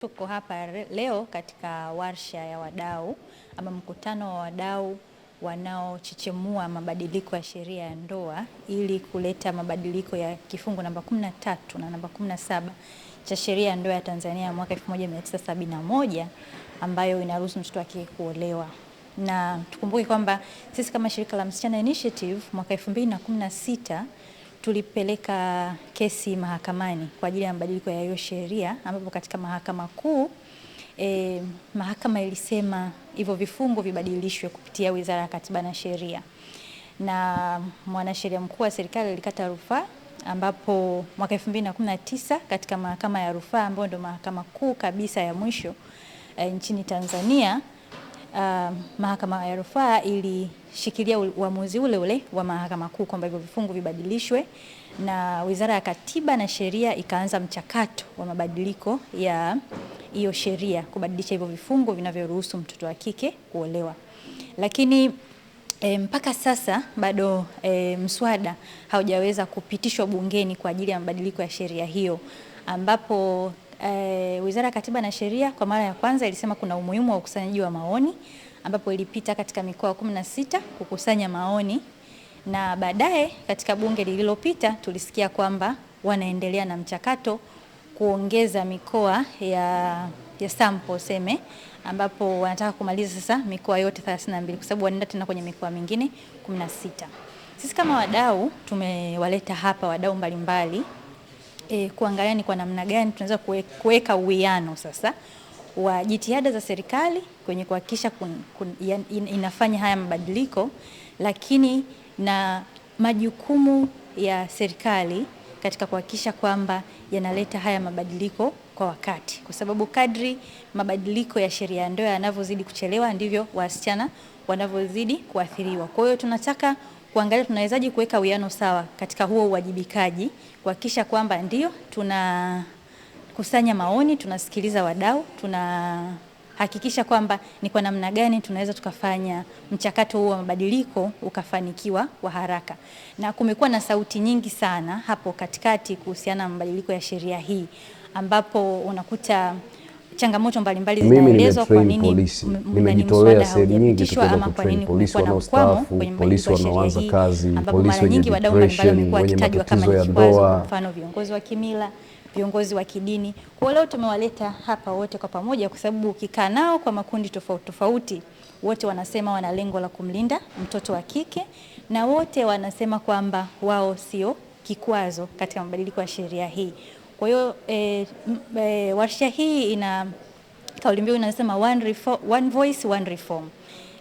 Tuko hapa leo katika warsha ya wadau ama mkutano wa wadau wanaochechemua mabadiliko ya sheria ya ndoa ili kuleta mabadiliko ya kifungu namba 13 na namba 17 cha sheria ya ndoa ya Tanzania ya mwaka 1971 ambayo inaruhusu mtoto wa kike kuolewa. Na tukumbuke kwamba sisi kama shirika la Msichana Initiative mwaka 2016 tulipeleka kesi mahakamani kwa ajili ya mabadiliko ya hiyo sheria, ambapo katika mahakama kuu mahakama ilisema hivyo vifungu vibadilishwe kupitia Wizara ya Katiba na Sheria, na mwanasheria mkuu wa serikali alikata rufaa, ambapo mwaka 2019 katika mahakama ya rufaa ambayo ndio mahakama kuu kabisa ya mwisho nchini Tanzania, mahakama ya rufaa ilishikilia uamuzi ule ule wa mahakama kuu kwamba hivyo vifungu vibadilishwe, na Wizara ya Katiba na Sheria ikaanza mchakato wa mabadiliko ya hiyo sheria kubadilisha hivyo vifungu vinavyoruhusu mtoto wa kike kuolewa. Lakini mpaka sasa bado mswada haujaweza kupitishwa bungeni kwa ajili ya mabadiliko ya sheria hiyo, ambapo Wizara ya Katiba na Sheria kwa mara ya kwanza ilisema kuna umuhimu wa ukusanyaji wa maoni, ambapo ilipita katika mikoa 16 kukusanya maoni, na baadaye katika bunge lililopita tulisikia kwamba wanaendelea na mchakato kuongeza mikoa ya sample seme, ambapo wanataka kumaliza sasa mikoa yote 32 kwa sababu wanaenda tena kwenye mikoa mingine 16. Sisi kama wadau tumewaleta hapa wadau mbalimbali kuangalia ni kwa namna gani tunaweza kuweka uwiano sasa wa jitihada za serikali kwenye kuhakikisha inafanya haya mabadiliko, lakini na majukumu ya serikali katika kuhakikisha kwamba yanaleta haya mabadiliko kwa wakati, kwa sababu kadri mabadiliko ya sheria ya ndoa yanavyozidi kuchelewa ndivyo wasichana wanavyozidi kuathiriwa. Kwa hiyo tunataka kuangalia tunawezaje kuweka uwiano sawa katika huo uwajibikaji, kuhakikisha kwamba ndio tunakusanya maoni, tunasikiliza wadau, tunahakikisha kwamba ni kwa namna gani tunaweza tukafanya mchakato huo wa mabadiliko ukafanikiwa kwa haraka. Na kumekuwa na sauti nyingi sana hapo katikati kuhusiana na mabadiliko ya sheria hii, ambapo unakuta changamoto mbalimbali zinaelezwa kwa nini nimejitolea sehemu nyingi tukiweza kutrain polisi wanaostaafu, polisi wanaoanza kazi, polisi wenye depression, wenye matatizo ya ndoa, mfano viongozi wa kimila, viongozi wa kidini. Kwa leo tumewaleta hapa wote kwa pamoja kwa sababu ukikaa nao kwa makundi tofauti tofauti, wote wanasema wana lengo la kumlinda mtoto wa kike, na wote wanasema kwamba wao sio kikwazo katika mabadiliko ya sheria hii. Kwa hiyo warsha hii ina kauli mbiu inasema one voice one reform.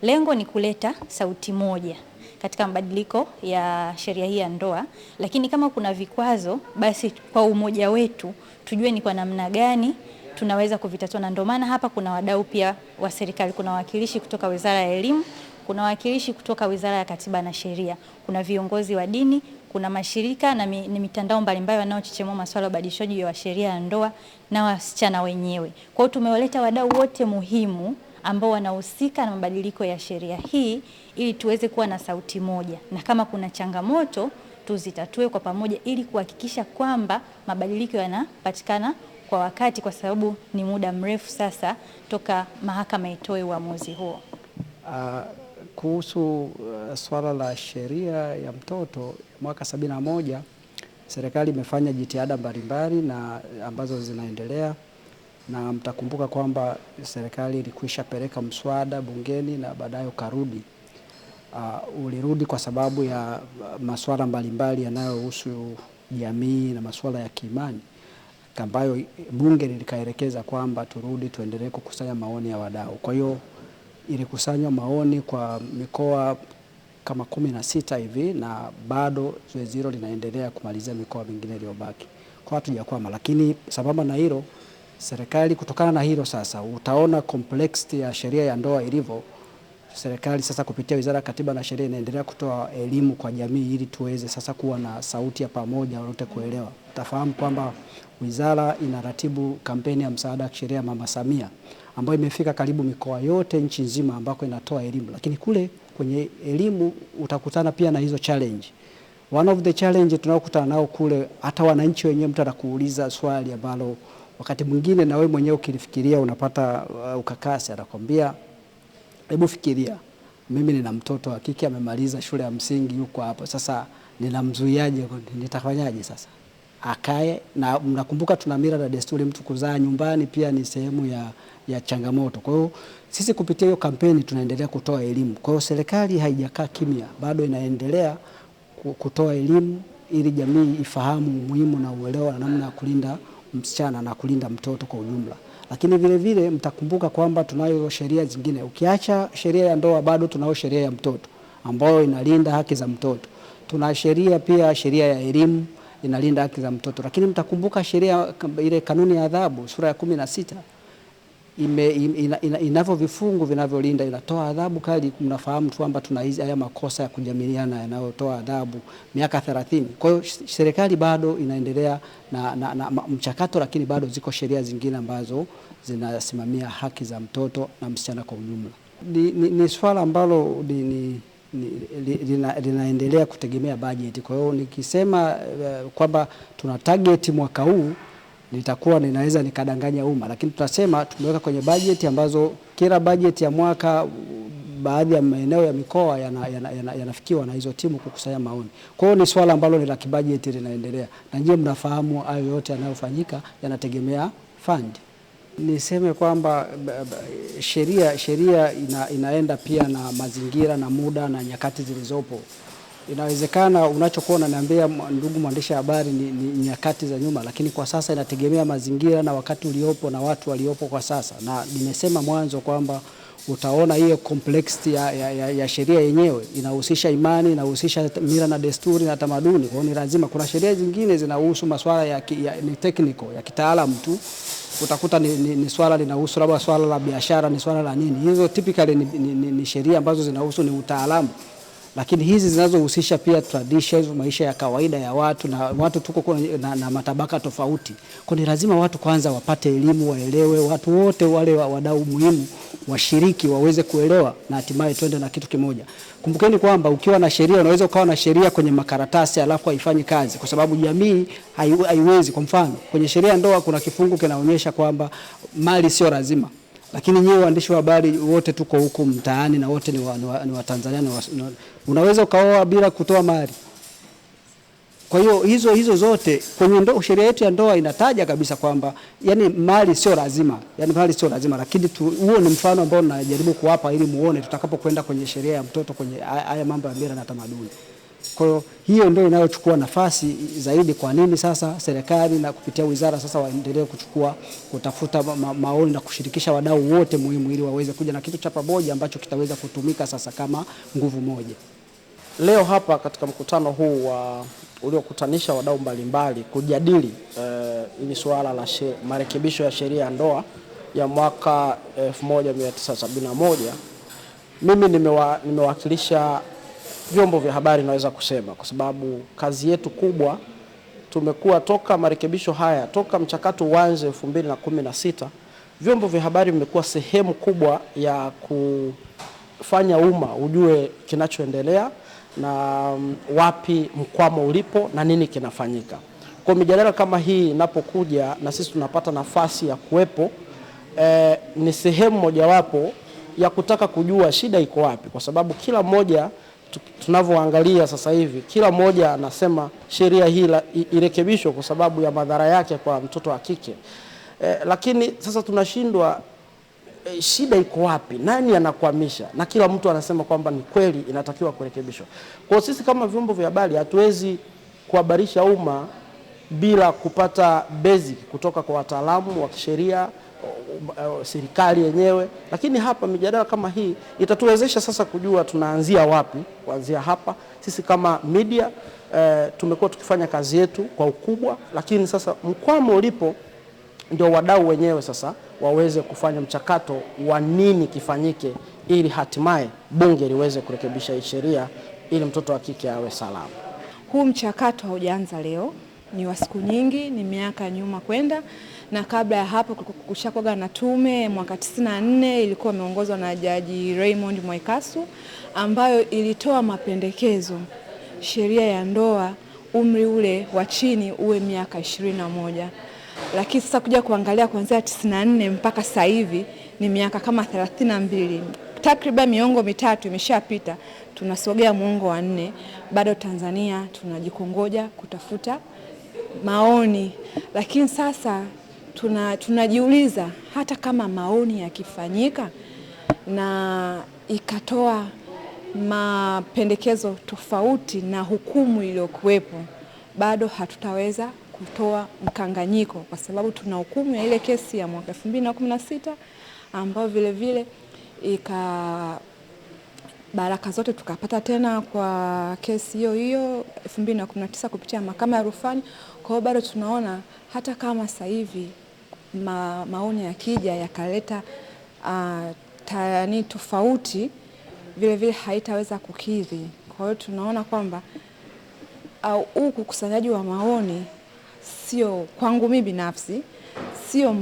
Lengo ni kuleta sauti moja katika mabadiliko ya sheria hii ya ndoa, lakini kama kuna vikwazo basi kwa umoja wetu tujue ni kwa namna gani tunaweza kuvitatua. Na ndio maana hapa kuna wadau pia wa serikali, kuna wawakilishi kutoka Wizara ya Elimu, kuna wawakilishi kutoka Wizara ya Katiba na Sheria, kuna viongozi wa dini, kuna mashirika na mitandao mbalimbali wanaochechemua masuala ya ubadilishaji wa sheria ya ndoa na wasichana wenyewe. Kwa hiyo tumewaleta wadau wote muhimu ambao wanahusika na mabadiliko ya sheria hii ili tuweze kuwa na sauti moja, na kama kuna changamoto tuzitatue kwa pamoja ili kuhakikisha kwamba mabadiliko yanapatikana kwa wakati, kwa sababu ni muda mrefu sasa toka mahakama itoe uamuzi huo. Kuhusu swala la sheria ya mtoto mwaka 71, serikali imefanya jitihada mbalimbali na ambazo zinaendelea, na mtakumbuka kwamba serikali ilikwisha peleka mswada bungeni na baadaye ukarudi. Ulirudi kwa sababu ya masuala mbalimbali yanayohusu jamii na masuala ya kiimani, ambayo bunge likaelekeza kwamba turudi tuendelee kukusanya maoni ya wadau. Kwa hiyo ilikusanywa maoni kwa mikoa kama 16 hivi, na bado zoezi hilo linaendelea kumalizia mikoa mingine iliyobaki. Kwa hatujakwama, lakini sambamba na hilo serikali, kutokana na hilo sasa utaona complexity ya sheria ya ndoa ilivyo. Serikali sasa kupitia Wizara ya Katiba na Sheria inaendelea kutoa elimu kwa jamii ili tuweze sasa kuwa na sauti ya pamoja wote kuelewa. Utafahamu kwamba wizara inaratibu kampeni ya msaada wa kisheria Mama Samia, ambayo imefika karibu mikoa yote nchi nzima ambako inatoa elimu, lakini kule kwenye elimu utakutana pia na hizo challenge. One of the challenge tunayokutana nao kule, hata wananchi wenyewe, mtu anakuuliza swali ambalo Wakati mwingine na wewe mwenyewe ukilifikiria unapata ukakasi, anakwambia hebu fikiria, mimi nina mtoto wa kike amemaliza shule ya msingi yuko hapo, sasa ninamzuiaje, nitafanyaje sasa? Akae na mnakumbuka tuna mila na desturi, mtu kuzaa nyumbani pia ni sehemu ya changamoto. Kwa hiyo sisi kupitia hiyo kampeni tunaendelea kutoa elimu. Kwa hiyo serikali haijakaa kimya, bado inaendelea kutoa elimu ili jamii ifahamu umuhimu na uelewa na namna ya kulinda msichana na kulinda mtoto kwa ujumla. Lakini vile vile mtakumbuka kwamba tunayo sheria zingine. Ukiacha sheria ya ndoa, bado tunayo sheria ya mtoto ambayo inalinda haki za mtoto. Tuna sheria pia, sheria ya elimu inalinda haki za mtoto. Lakini mtakumbuka sheria ile kanuni ya adhabu sura ya 16 inavyo vifungu vinavyolinda, inatoa adhabu kali. Mnafahamu tu kwamba tuna haya makosa ya kujamiliana yanayotoa adhabu miaka 30. Kwa hiyo serikali bado inaendelea na mchakato, lakini bado ziko sheria zingine ambazo zinasimamia haki za mtoto na msichana kwa ujumla. Ni swala ambalo linaendelea kutegemea bajeti. Kwa hiyo nikisema kwamba tuna target mwaka huu nitakuwa ninaweza nikadanganya umma, lakini tutasema tumeweka kwenye bajeti ambazo kila bajeti ya mwaka baadhi ya maeneo ya mikoa yanafikiwa na hizo timu kukusanya maoni. Kwa hiyo ni swala ambalo ni la kibajeti linaendelea, na nyinyi mnafahamu hayo yote yanayofanyika yanategemea fund. Niseme kwamba sheria inaenda pia na mazingira na muda na nyakati zilizopo. Inawezekana unachokuwa unaniambia ndugu mwandishi habari ni nyakati za nyuma, lakini kwa sasa inategemea mazingira na wakati uliopo na watu waliopo kwa sasa. Na nimesema mwanzo kwamba utaona hiyo complexity ya sheria yenyewe inahusisha imani, inahusisha mila na desturi na tamaduni. Kwa hiyo ni lazima, kuna sheria zingine zinahusu masuala ni technical ya kitaalamu tu, utakuta ni swala linahusu labda swala la biashara, ni swala la nini. Hizo typically ni sheria ambazo zinahusu ni utaalamu. Lakini hizi zinazohusisha pia traditions, maisha ya kawaida ya watu, na watu tuko na matabaka tofauti. Kwa ni lazima watu kwanza wapate elimu, waelewe, watu wote wale wadau muhimu washiriki waweze kuelewa, na hatimaye twende na kitu kimoja. Kumbukeni kwamba ukiwa na sheria, unaweza ukawa na sheria kwenye makaratasi alafu haifanyi kazi, kwa sababu jamii haiwezi. Kwa mfano, kwenye sheria ya ndoa kuna kifungu kinaonyesha kwamba mali sio lazima. Lakini nyewe waandishi wa habari wote tuko huku mtaani na wote ni wa Tanzania, unaweza ukaoa bila kutoa mali. Kwa hiyo hizo zote kwenye sheria yetu ya ndoa inataja kabisa kwamba yani mali sio lazima, lakini huo ni mfano ambao najaribu kuwapa ili muone tutakapokwenda kwenye sheria ya mtoto, kwenye haya mambo ya mila na tamaduni. Kwa hiyo ndio inayochukua nafasi zaidi. Kwa nini sasa serikali na kupitia wizara sasa waendelee kutafuta maoni na kushirikisha wadau wote muhimu ili waweze kuja na kitu cha pamoja ambacho kitaweza kutumika sasa kama nguvu moja. Leo hapa katika mkutano huu uliokutanisha wadau mbalimbali kujadili ili suala la marekebisho ya sheria ya ndoa ya mwaka 1971, mimi nimewakilisha vyombo vya habari, naweza kusema, kwa sababu kazi yetu kubwa tumekuwa toka marekebisho haya, toka mchakato uanze 2016, vyombo vya habari vimekuwa sehemu kubwa ya kufanya umma ujue kinachoendelea na wapi mkwamo ulipo na nini kinafanyika. Kwa mijadala kama hii inapokuja na sisi tunapata nafasi ya kuwepo, ni sehemu mojawapo ya kutaka kujua shida iko wapi, kwa sababu kila mmoja tunavyoangalia sasa hivi, kila mmoja anasema sheria hii irekebishwe kwa sababu ya madhara yake kwa mtoto wa kike. Lakini sasa tunashindwa, shida iko wapi, nani anakwamisha, na kila mtu anasema kwamba ni kweli inatakiwa kurekebishwa. Kwa sisi kama vyombo vya habari hatuwezi kuhabarisha umma bila kupata basic kutoka kwa wataalamu wa kisheria, serikali yenyewe. Lakini hapa mijadala kama hii itatuwezesha sasa kujua tunaanzia wapi. Kuanzia hapa sisi kama media tumekuwa tukifanya kazi yetu kwa ukubwa, lakini sasa mkwamo ulipo ndio wadau wenyewe sasa waweze kufanya mchakato wa nini kifanyike ili hatimaye bunge liweze kurekebisha hii sheria ili mtoto wa kike awe salama. Huu mchakato haujaanza leo, ni wa siku nyingi, ni miaka nyuma kwenda, na kabla ya hapo kushakuwa na tume mwaka 94 ilikuwa imeongozwa na Jaji Raymond Mwaikasu, ambayo ilitoa mapendekezo sheria ya ndoa umri ule wa chini uwe miaka 21. lakini sasa kuja kuangalia kuanzia 94 mpaka sasa hivi ni miaka kama 32, takriban miongo mitatu imeshapita, tunasogea muongo wa 4, bado Tanzania tunajikongoja kutafuta maoni. Lakini sasa tunajiuliza hata kama maoni yakifanyika na ikatoa mapendekezo tofauti na hukumu iliyokuwepo, bado hatutaweza kutoa mkanganyiko, kwa sababu tuna hukumu ya ile kesi ya mwaka 2016 ambayo vile vile baraka zote tukapata tena kwa kesi hiyo 2019 kupitia mahakama ya rufani. Kwa hiyo bado tunaona hata kama sasa hivi maoni yakija yakaleta tofauti, vile vile haitaweza kukidhi. Kwa hiyo tunaona kwamba huu ukusanyaji wa maoni sio, kwangu mimi binafsi, sio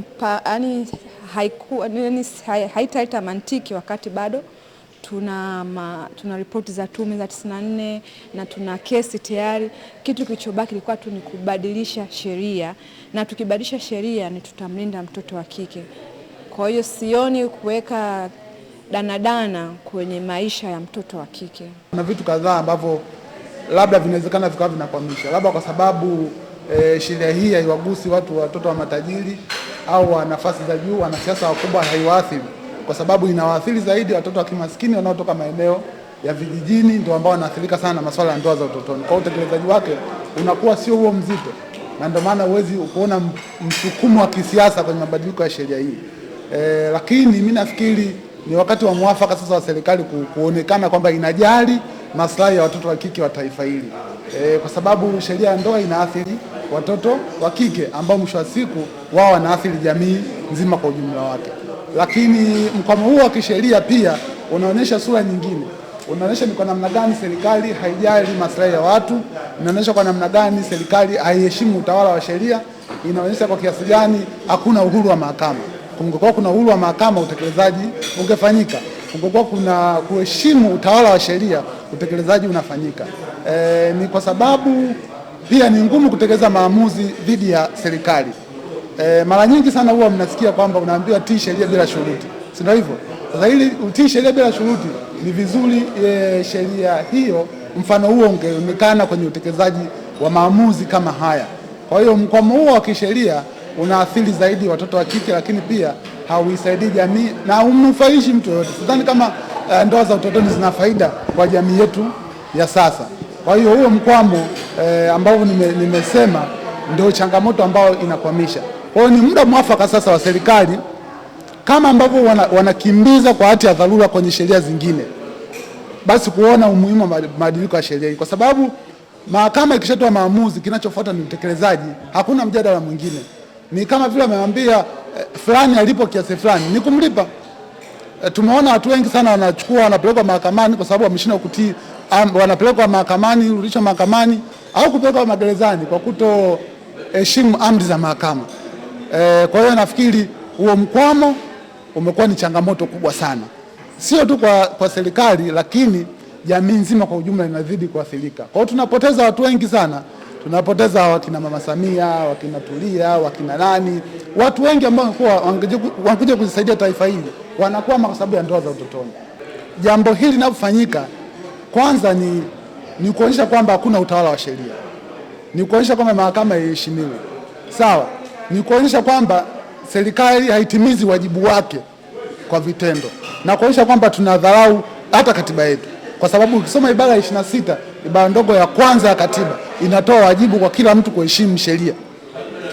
haitaleta mantiki, wakati bado tuna ripoti za tume za 94 na tuna kesi tayari. Kitu kilichobaki kilikuwa tu ni kubadilisha sheria, na tukibadilisha sheria ni tutamlinda mtoto wa kike. Kwa hiyo sioni kuweka danadana kwenye maisha ya mtoto wa kike. Kuna vitu kadhaa ambavyo labda vinawezekana vikawa vinakwamisha, labda kwa sababu sheria hii haiwagusi watoto wa matajiri au wa nafasi za juu, wanasiasa wakubwa, haiwaathiri, kwa sababu inawaathiri zaidi watoto wa kimaskini wanaotoka maeneo ya vijijini, ndio ambao wanaathirika sana na masuala ya ndoa za utotoni. Kwa utekelezaji wake unakuwa sio huo mzito, na ndio maana huwezi kuona msukumo wa kisiasa kwenye mabadiliko ya sheria hii. Lakini mimi nafikiri ni wakati wa mwafaka sasa wa serikali kuonekana kwamba inajali maslahi ya watoto wa kike wa taifa hili, kwa sababu sheria ya ndoa inaathiri watoto wa kike ambao mwisho wa siku wao wanaathiri jamii nzima kwa ujumla wake. Lakini mkwamo huo wa kisheria pia unaonyesha sura nyingine, unaonyesha ni kwa namna gani serikali haijali maslahi ya watu, inaonyesha kwa namna gani serikali haiheshimu utawala wa sheria, inaonyesha kwa kiasi gani hakuna uhuru wa mahakama. Kungekuwa kuna uhuru wa mahakama, utekelezaji ungefanyika. Kungekuwa kuna kuheshimu utawala wa sheria, utekelezaji unafanyika. Ni kwa sababu pia ni ngumu kutekeleza maamuzi dhidi ya serikali. Mara nyingi sana huwa mnasikia kwamba unaambiwa tii sheria bila shuruti, si ndio hivyo? Sasa ili utii sheria bila shuruti, ni vizuri sheria hiyo, mfano huo ungeonekana kwenye utekelezaji wa maamuzi kama haya. Kwa hiyo mkwamo huo wa kisheria unaathiri zaidi watoto wa kike, lakini pia hauisaidii jamii na umnufaishi mtu yoyote. Sidhani kama ndoa za utotoni zina faida kwa jamii yetu ya sasa. Kwa hiyo huo mkwamo ambao nimesema ndio changamoto ambayo inakwamisha. Kwa hiyo ni muda mwafaka sasa wa serikali, kama ambavyo wanakimbiza kwa hati ya dharura kwenye sheria zingine, basi kuona umuhimu wa mabadiliko ya sheria hii, kwa sababu mahakama ikishatoa maamuzi, kinachofuata ni utekelezaji. Hakuna mjadala mwingine. Ni kama vile amemwambia fulani alipo kiasi fulani ni kumlipa. Tumeona watu wengi sana wanapelekwa mahakamani kwa sababu wameshindwa kutii, wanapelekwa mahakamani, rudishwa mahakamani au kupelekwa magerezani kwa kutoheshimu amri za mahakama. Kwa hiyo nafikiri huo mkwamo umekuwa ni changamoto kubwa sana, sio tu kwa serikali, lakini jamii nzima kwa ujumla inazidi kuathirika. Kwa hiyo tunapoteza watu wengi sana. Tunapoteza wakina Mama Samia, wakina Tulia, wakina nani, watu wengi ambao wangekuja kuzisaidia taifa hili wanakwama kwa sababu ya ndoa za utotoni. Jambo hili linapofanyika, kwanza ni kuonyesha kwamba hakuna utawala wa sheria, ni kuonyesha kwamba mahakama haiheshimiwi, sawa, ni kuonyesha kwamba serikali haitimizi wajibu wake kwa vitendo, na kuonyesha kwamba tunadharau hata katiba yetu, kwa sababu ukisoma ibara ya 26 ibara ndogo ya kwanza ya katiba inatoa wajibu kwa kila mtu kuheshimu sheria.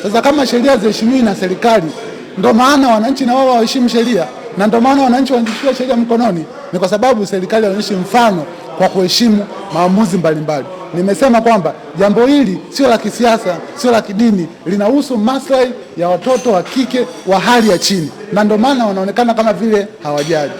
Sasa kama sheria ziheshimiwi na serikali, ndio maana wananchi na wao waheshimu sheria, na ndio maana wananchi wanachukua sheria mkononi, ni kwa sababu serikali haionyeshi mfano kwa kuheshimu maamuzi mbalimbali. Nimesema kwamba jambo hili sio la kisiasa, sio la kidini, linahusu maslahi ya watoto wa kike wa hali ya chini, na ndio maana wanaonekana kama vile hawajali.